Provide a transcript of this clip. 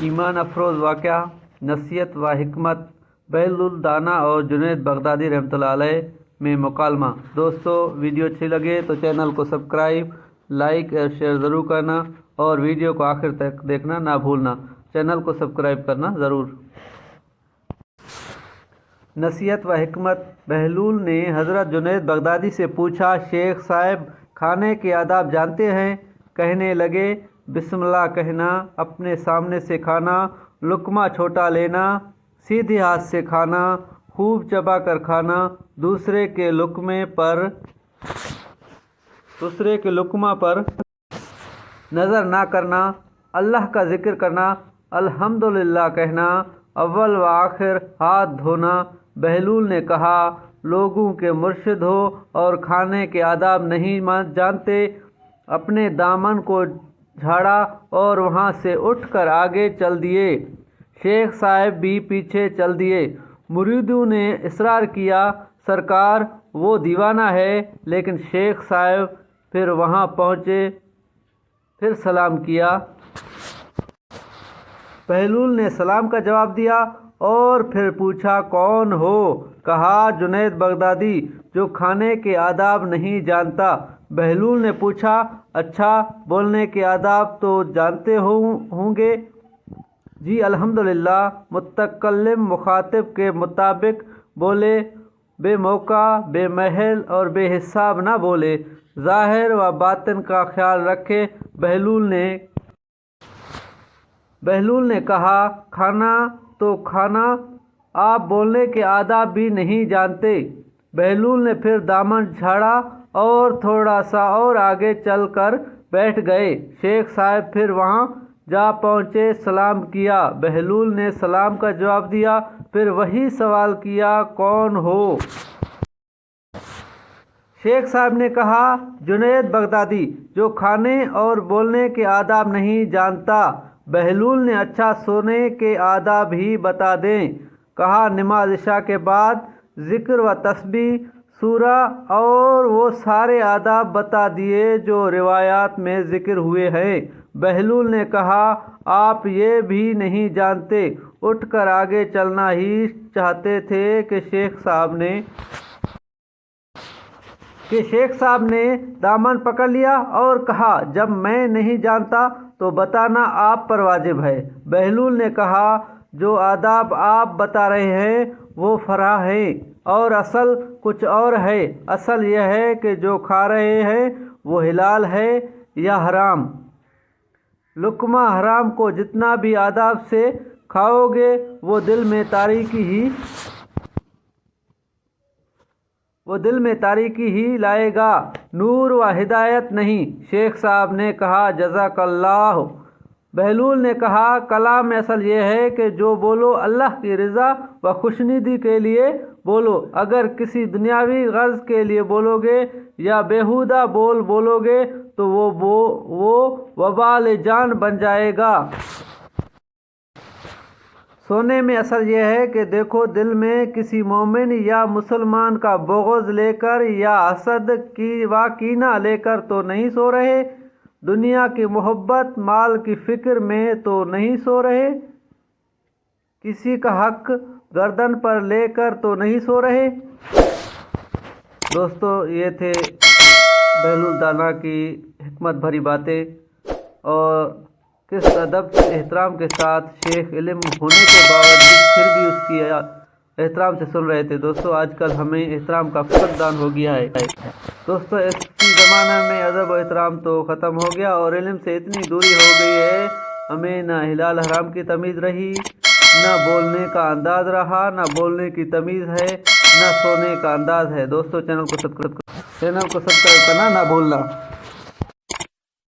ایمان افروز واقعہ، نصیحت و حکمت، بہلول دانا اور جنید بغدادی رحمۃ اللہ علیہ میں مکالمہ۔ دوستو ویڈیو اچھی لگے تو چینل کو سبسکرائب، لائک اور شیئر ضرور کرنا اور ویڈیو کو آخر تک دیکھنا نہ بھولنا۔ چینل کو سبسکرائب کرنا ضرور۔ نصیحت و حکمت۔ بہلول نے حضرت جنید بغدادی سے پوچھا، شیخ صاحب کھانے کے آداب جانتے ہیں؟ کہنے لگے، بسم اللہ کہنا، اپنے سامنے سے کھانا، لقمہ چھوٹا لینا، سیدھے ہاتھ سے کھانا، خوب چبا کر کھانا، دوسرے کے لقمہ پر نظر نہ کرنا، اللہ کا ذکر کرنا، الحمدللہ کہنا، اول و آخر ہاتھ دھونا۔ بہلول نے کہا، لوگوں کے مرشد ہو اور کھانے کے آداب نہیں جانتے۔ اپنے دامن کو جھاڑا اور وہاں سے اٹھ کر آگے چل دیے۔ شیخ صاحب بھی پیچھے چل دیے۔ مریدوں نے اصرار کیا، سرکار وہ دیوانہ ہے، لیکن شیخ صاحب پھر وہاں پہنچے، پھر سلام کیا۔ بہلول نے سلام کا جواب دیا اور پھر پوچھا، کون ہو؟ کہا، جنید بغدادی، جو کھانے کے آداب نہیں جانتا۔ بہلول نے پوچھا، اچھا، بولنے کے آداب تو جانتے ہوں گے؟ جی الحمدللہ۔ متکلم مخاطب کے مطابق بولے، بے موقع، بے محل اور بے حساب نہ بولے، ظاہر و باطن کا خیال رکھے۔ بہلول نے کہا، کھانا تو کھانا، آپ بولنے کے آداب بھی نہیں جانتے۔ بہلول نے پھر دامن جھاڑا اور تھوڑا سا اور آگے چل کر بیٹھ گئے۔ شیخ صاحب پھر وہاں جا پہنچے، سلام کیا۔ بہلول نے سلام کا جواب دیا، پھر وہی سوال کیا، کون ہو؟ شیخ صاحب نے کہا، جنید بغدادی، جو کھانے اور بولنے کے آداب نہیں جانتا۔ بہلول نے اچھا، سونے کے آداب ہی بتا دیں۔ کہا، نماز عشاء کے بعد ذکر و تسبیح، سورہ اور وہ سارے آداب بتا دیے جو روایات میں ذکر ہوئے ہیں۔ بہلول نے کہا، آپ یہ بھی نہیں جانتے؟ اٹھ کر آگے چلنا ہی چاہتے تھے کہ شیخ صاحب نے دامن پکڑ لیا اور کہا، جب میں نہیں جانتا تو بتانا آپ پر واجب ہے۔ بہلول نے کہا، جو آداب آپ بتا رہے ہیں وہ فرع ہیں اور اصل کچھ اور ہے۔ اصل یہ ہے کہ جو کھا رہے ہیں وہ حلال ہے یا حرام۔ لقمہ حرام کو جتنا بھی آداب سے کھاؤ گے وہ دل میں تاریکی ہی لائے گا، نور و ہدایت نہیں۔ شیخ صاحب نے کہا، جزاک اللہ۔ بہلول نے کہا، کلام میں اصل یہ ہے کہ جو بولو اللہ کی رضا و خوشنودی کے لیے بولو۔ اگر کسی دنیاوی غرض کے لیے بولو گے یا بیہودہ بولو گے تو وہ وبال جان بن جائے گا۔ سونے میں اصل یہ ہے کہ دیکھو، دل میں کسی مومن یا مسلمان کا بغض لے کر یا حسد و کینہ لے کر تو نہیں سو رہے، دنیا کی محبت، مال کی فکر میں تو نہیں سو رہے، کسی کا حق گردن پر لے کر تو نہیں سو رہے۔ دوستو یہ تھے بہلول دانا کی حکمت بھری باتیں، اور کس ادب احترام کے ساتھ شیخ علم ہونے کے باوجود پھر بھی اس کی احترام سے سن رہے تھے۔ دوستو آج کل ہمیں احترام کا فقدان ہو گیا ہے۔ دوستو اس زمانے میں ادب و احترام تو ختم ہو گیا اور علم سے اتنی دوری ہو گئی ہے، ہمیں نہ حلال حرام کی تمیز رہی، نہ بولنے کا انداز رہا، نہ بولنے کی تمیز ہے، نہ سونے کا انداز ہے۔ دوستو چینل کو سبسکرائب کرنا نہ بھولنا۔